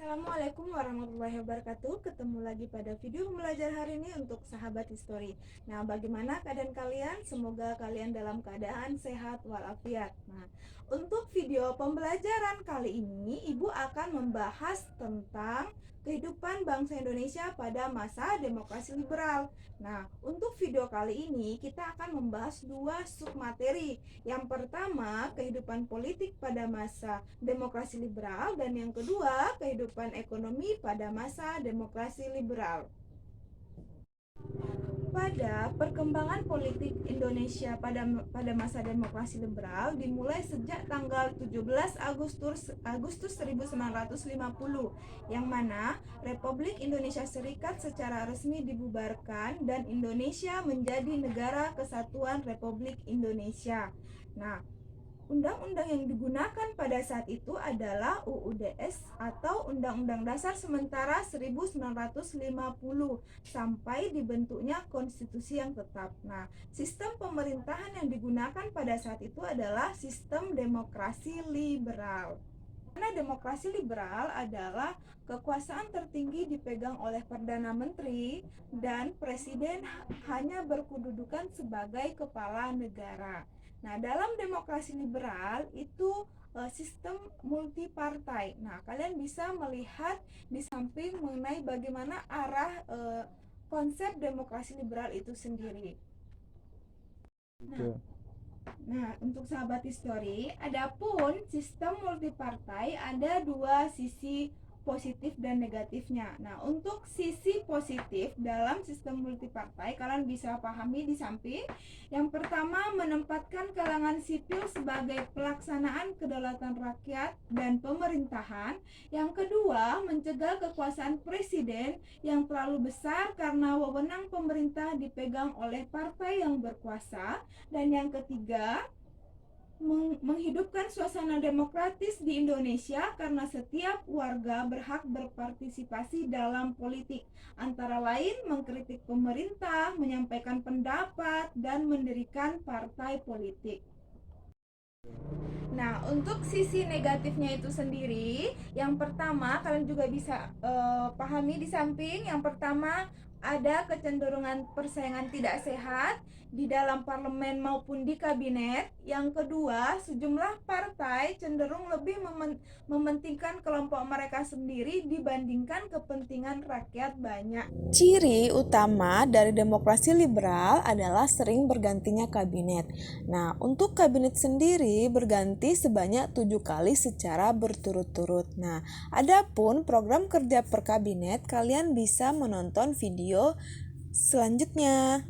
Assalamualaikum warahmatullahi wabarakatuh. Ketemu lagi pada video belajar hari ini untuk sahabat history. Nah, bagaimana keadaan kalian? Semoga kalian dalam keadaan sehat walafiat. Nah, untuk video pembelajaran kali ini, Ibu akan membahas tentang kehidupan bangsa Indonesia pada masa demokrasi liberal. Nah, untuk video kali ini kita akan membahas dua submateri. Yang pertama, kehidupan politik pada masa demokrasi liberal, dan yang kedua, kehidupan ekonomi pada masa demokrasi liberal. Pada perkembangan politik Indonesia pada masa demokrasi liberal dimulai sejak tanggal 17 Agustus 1950, yang mana Republik Indonesia Serikat secara resmi dibubarkan dan Indonesia menjadi negara kesatuan Republik Indonesia. Nah, undang-undang yang digunakan pada saat itu adalah UUDS atau Undang-Undang Dasar Sementara 1950 sampai dibentuknya konstitusi yang tetap. Nah, sistem pemerintahan yang digunakan pada saat itu adalah sistem demokrasi liberal. Karena demokrasi liberal adalah kekuasaan tertinggi dipegang oleh Perdana Menteri dan Presiden hanya berkedudukan sebagai kepala negara. Nah, dalam demokrasi liberal itu sistem multipartai. Nah, kalian bisa melihat di samping mengenai bagaimana arah konsep demokrasi liberal itu sendiri. Nah, untuk sahabat histori, adapun sistem multipartai ada dua sisi positif dan negatifnya. Nah, untuk sisi positif dalam sistem multipartai, kalian bisa pahami di samping. Yang pertama, menempatkan kalangan sipil sebagai pelaksanaan kedaulatan rakyat dan pemerintahan. Yang kedua, mencegah kekuasaan presiden yang terlalu besar karena wewenang pemerintah dipegang oleh partai yang berkuasa. Dan yang ketiga, menghidupkan suasana demokratis di Indonesia karena setiap warga berhak berpartisipasi dalam politik, antara lain mengkritik pemerintah, menyampaikan pendapat, dan mendirikan partai politik. Nah, untuk sisi negatifnya itu sendiri, yang pertama kalian juga bisa pahami di samping. Yang pertama, ada kecenderungan persaingan tidak sehat di dalam parlemen maupun di kabinet. Yang kedua, sejumlah partai cenderung lebih mementingkan kelompok mereka sendiri dibandingkan kepentingan rakyat banyak. Ciri utama dari demokrasi liberal adalah sering bergantinya kabinet. Nah, untuk kabinet sendiri berganti sebanyak 7 kali secara berturut-turut. Nah, adapun program kerja per kabinet, kalian bisa menonton video selanjutnya.